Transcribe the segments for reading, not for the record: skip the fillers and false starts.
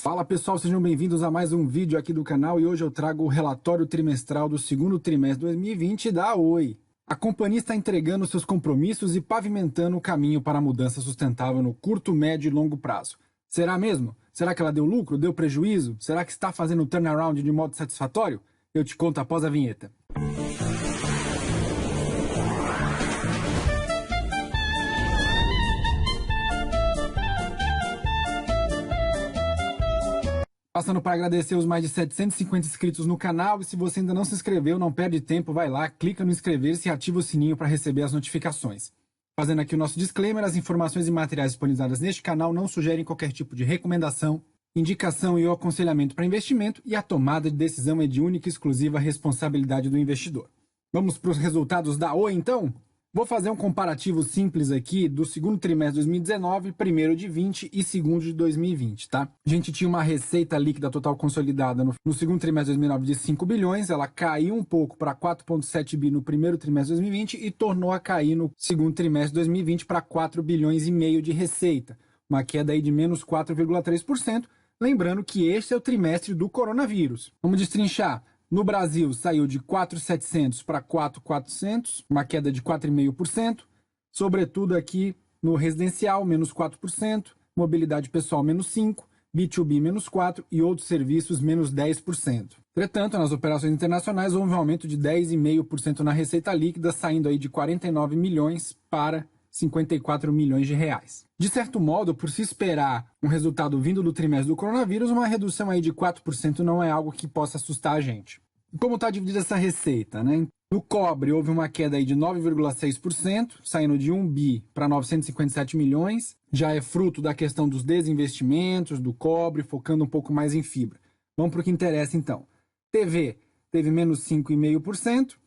Fala pessoal, sejam bem-vindos a mais um vídeo aqui do canal e hoje eu trago o relatório trimestral do segundo trimestre de 2020 da Oi. A companhia está entregando seus compromissos e pavimentando o caminho para a mudança sustentável no curto, médio e longo prazo. Será mesmo? Será que ela deu lucro? Deu prejuízo? Será que está fazendo o turnaround de modo satisfatório? Eu te conto após a vinheta. Passando para agradecer os mais de 750 inscritos no canal, e se você ainda não se inscreveu, não perde tempo, vai lá, clica no inscrever-se e ativa o sininho para receber as notificações. Fazendo aqui o nosso disclaimer, as informações e materiais disponibilizadas neste canal não sugerem qualquer tipo de recomendação, indicação e ou aconselhamento para investimento, e a tomada de decisão é de única e exclusiva responsabilidade do investidor. Vamos para os resultados da Oi, então? Vou fazer um comparativo simples aqui do segundo trimestre de 2019, primeiro de 20 e segundo de 2020, tá? A gente tinha uma receita líquida total consolidada no segundo trimestre de 2019 de 5 bilhões, ela caiu um pouco para 4,7 bi no primeiro trimestre de 2020 e tornou a cair no segundo trimestre de 2020 para 4 bilhões e meio de receita, uma queda aí de menos 4,3%, lembrando que este é o trimestre do coronavírus. Vamos destrinchar. No Brasil, saiu de 4.700 para 4.400, uma queda de 4,5%. Sobretudo aqui no residencial, menos 4%, mobilidade pessoal, menos 5%, B2B, menos 4% e outros serviços, menos 10%. Entretanto, nas operações internacionais, houve um aumento de 10,5% na receita líquida, saindo aí de 49 milhões para 54 milhões de reais. De certo modo, por se esperar um resultado vindo do trimestre do coronavírus, uma redução aí de 4% não é algo que possa assustar a gente. E como está dividida essa receita, né? No cobre houve uma queda aí de 9,6%, saindo de 1 bi para 957 milhões. Já é fruto da questão dos desinvestimentos, do cobre, focando um pouco mais em fibra. Vamos para o que interessa então. TV teve menos 5,5%.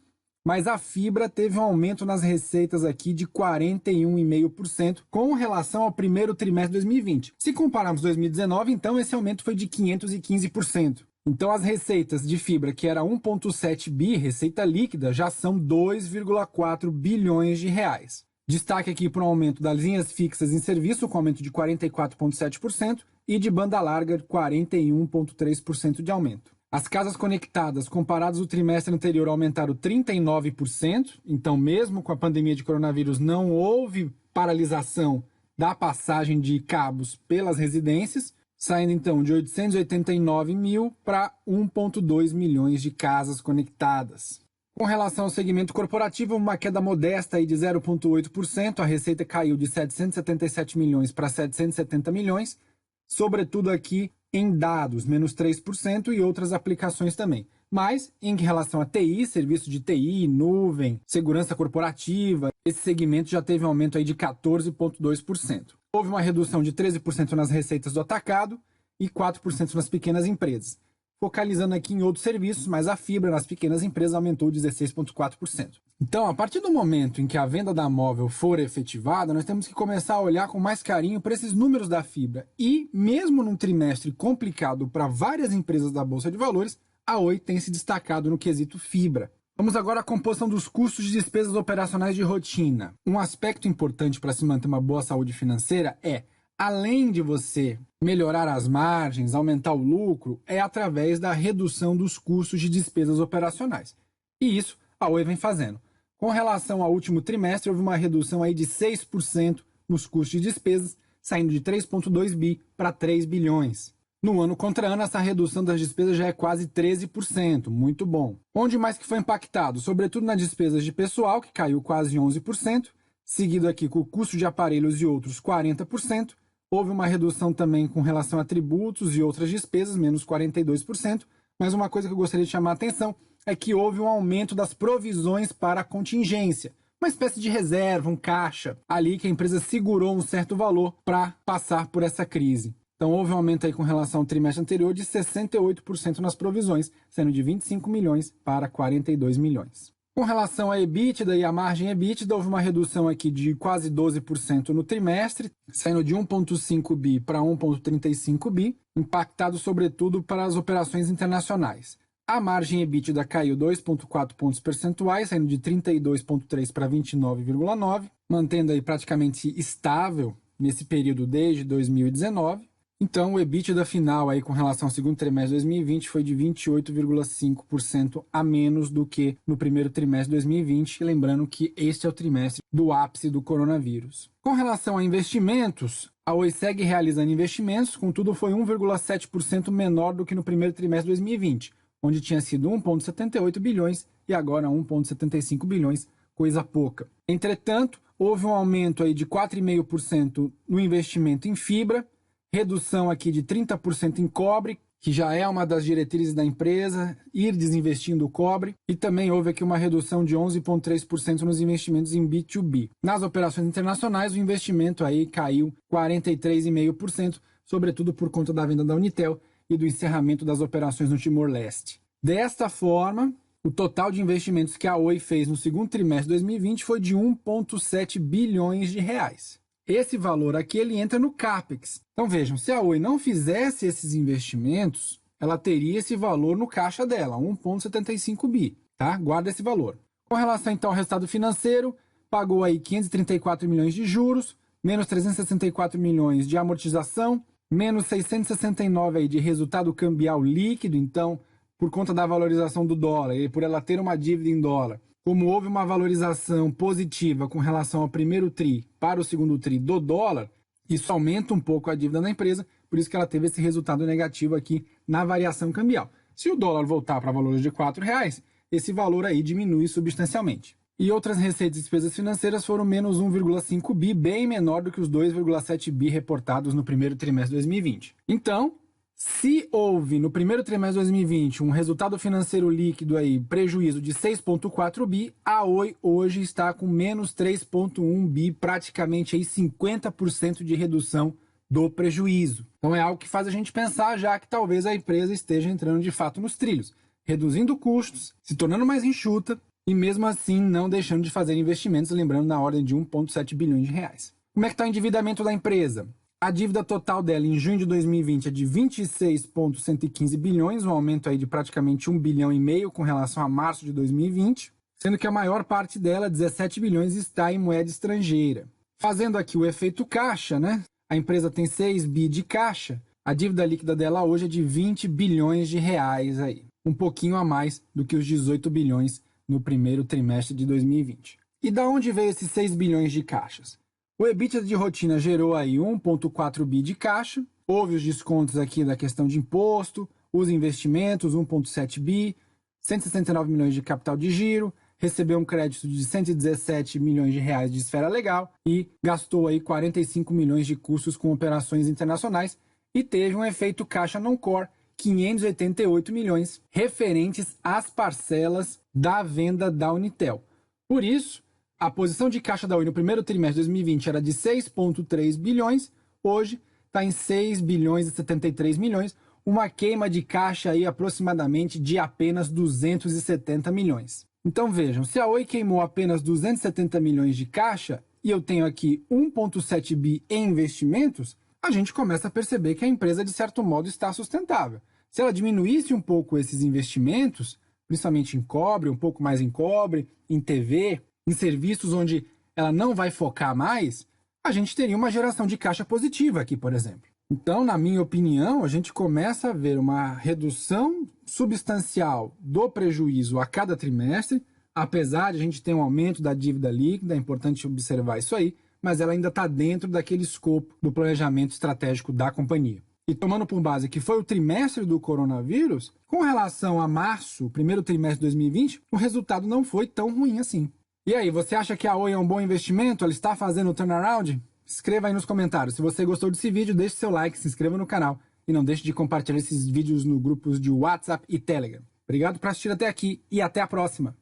Mas a fibra teve um aumento nas receitas aqui de 41,5% com relação ao primeiro trimestre de 2020. Se compararmos 2019, então esse aumento foi de 515%. Então as receitas de fibra, que era 1,7 bi, receita líquida, já são 2,4 bilhões de reais. Destaque aqui para o aumento das linhas fixas em serviço, com aumento de 44,7%, e de banda larga, 41,3% de aumento. As casas conectadas, comparadas ao trimestre anterior, aumentaram 39%. Então, mesmo com a pandemia de coronavírus, não houve paralisação da passagem de cabos pelas residências, saindo então de 889 mil para 1,2 milhões de casas conectadas. Com relação ao segmento corporativo, uma queda modesta aí de 0,8%. A receita caiu de 777 milhões para 770 milhões, sobretudo aqui em dados, menos 3%, e outras aplicações também. Mas, em relação a TI, serviço de TI, nuvem, segurança corporativa, esse segmento já teve um aumento aí de 14,2%. Houve uma redução de 13% nas receitas do atacado e 4% nas pequenas empresas. Focalizando aqui em outros serviços, mas a fibra nas pequenas empresas aumentou 16,4%. Então, a partir do momento em que a venda da móvel for efetivada, nós temos que começar a olhar com mais carinho para esses números da fibra. E, mesmo num trimestre complicado para várias empresas da Bolsa de Valores, a Oi tem se destacado no quesito fibra. Vamos agora à composição dos custos de despesas operacionais de rotina. Um aspecto importante para se manter uma boa saúde financeira é, além de você melhorar as margens, aumentar o lucro, é através da redução dos custos de despesas operacionais. E isso a Oi vem fazendo. Com relação ao último trimestre, houve uma redução aí de 6% nos custos de despesas, saindo de 3,2 bi para 3 bilhões. No ano contra ano, essa redução das despesas já é quase 13%, muito bom. Onde mais que foi impactado? Sobretudo nas despesas de pessoal, que caiu quase 11%, seguido aqui com o custo de aparelhos e outros 40%. Houve uma redução também com relação a tributos e outras despesas, menos 42%. Mas uma coisa que eu gostaria de chamar a atenção é que houve um aumento das provisões para a contingência. Uma espécie de reserva, um caixa, ali que a empresa segurou um certo valor para passar por essa crise. Então houve um aumento aí com relação ao trimestre anterior de 68% nas provisões, saindo de 25 milhões para 42 milhões. Com relação à EBITDA e à margem EBITDA, houve uma redução aqui de quase 12% no trimestre, saindo de 1,5 bi para 1,35 bi, impactado sobretudo para as operações internacionais. A margem EBITDA caiu 2,4 pontos percentuais, saindo de 32,3 para 29,9, mantendo aí praticamente estável nesse período desde 2019. Então, o EBITDA final aí com relação ao segundo trimestre de 2020 foi de 28,5% a menos do que no primeiro trimestre de 2020, lembrando que este é o trimestre do ápice do coronavírus. Com relação a investimentos, a Oi segue realizando investimentos, contudo foi 1,7% menor do que no primeiro trimestre de 2020, onde tinha sido 1,78 bilhões e agora 1,75 bilhões, coisa pouca. Entretanto, houve um aumento aí de 4,5% no investimento em fibra, redução aqui de 30% em cobre, que já é uma das diretrizes da empresa, ir desinvestindo o cobre, e também houve aqui uma redução de 11,3% nos investimentos em B2B. Nas operações internacionais, o investimento aí caiu 43,5%, sobretudo por conta da venda da Unitel e do encerramento das operações no Timor-Leste. Desta forma, o total de investimentos que a Oi fez no segundo trimestre de 2020 foi de 1,7 bilhões de reais. Esse valor aqui ele entra no CAPEX. Então vejam, se a Oi não fizesse esses investimentos, ela teria esse valor no caixa dela, 1,75 bi, tá? Guarda esse valor. Com relação então ao resultado financeiro, pagou aí 534 milhões de juros, menos 364 milhões de amortização, menos 669 aí de resultado cambial líquido, então, por conta da valorização do dólar e por ela ter uma dívida em dólar, como houve uma valorização positiva com relação ao primeiro TRI para o segundo TRI do dólar, isso aumenta um pouco a dívida da empresa, por isso que ela teve esse resultado negativo aqui na variação cambial. Se o dólar voltar para valores de R$ 4,00, esse valor aí diminui substancialmente. E outras receitas e despesas financeiras foram menos 1,5 bi, bem menor do que os 2,7 bi reportados no primeiro trimestre de 2020. Então, se houve no primeiro trimestre de 2020 um resultado financeiro líquido aí, prejuízo de 6,4 bi, a Oi hoje está com menos 3,1 bi, praticamente aí 50% de redução do prejuízo. Então é algo que faz a gente pensar já que talvez a empresa esteja entrando de fato nos trilhos, reduzindo custos, se tornando mais enxuta e mesmo assim não deixando de fazer investimentos, lembrando na ordem de 1,7 bilhões de reais. Como é que está o endividamento da empresa? A dívida total dela em junho de 2020 é de 26,115 bilhões, um aumento aí de praticamente 1,5 bilhão com relação a março de 2020, sendo que a maior parte dela, 17 bilhões, está em moeda estrangeira. Fazendo aqui o efeito caixa, né? A empresa tem 6 bi de caixa, a dívida líquida dela hoje é de 20 bilhões de reais aí, um pouquinho a mais do que os 18 bilhões no primeiro trimestre de 2020. E da onde veio esses 6 bilhões de caixas? O EBITDA de rotina gerou aí 1,4 bi de caixa, houve os descontos aqui da questão de imposto, os investimentos, 1,7 bi, 169 milhões de capital de giro, recebeu um crédito de 117 milhões de reais de esfera legal e gastou aí 45 milhões de custos com operações internacionais e teve um efeito caixa non-core, 588 milhões, referentes às parcelas da venda da Unitel. Por isso, a posição de caixa da Oi no primeiro trimestre de 2020 era de 6,3 bilhões, hoje está em 6 bilhões e 73 milhões, uma queima de caixa aí aproximadamente de apenas 270 milhões. Então vejam, se a Oi queimou apenas 270 milhões de caixa e eu tenho aqui 1,7 bi em investimentos, a gente começa a perceber que a empresa de certo modo está sustentável. Se ela diminuísse um pouco esses investimentos, principalmente em cobre, um pouco mais em cobre, em TV, em serviços onde ela não vai focar mais, a gente teria uma geração de caixa positiva aqui, por exemplo. Então, na minha opinião, a gente começa a ver uma redução substancial do prejuízo a cada trimestre, apesar de a gente ter um aumento da dívida líquida, é importante observar isso aí, mas ela ainda está dentro daquele escopo do planejamento estratégico da companhia. E tomando por base que foi o trimestre do coronavírus, com relação a março, primeiro trimestre de 2020, o resultado não foi tão ruim assim. E aí, você acha que a Oi é um bom investimento? Ela está fazendo o turnaround? Escreva aí nos comentários. Se você gostou desse vídeo, deixe seu like, se inscreva no canal e não deixe de compartilhar esses vídeos nos grupos de WhatsApp e Telegram. Obrigado por assistir até aqui e até a próxima!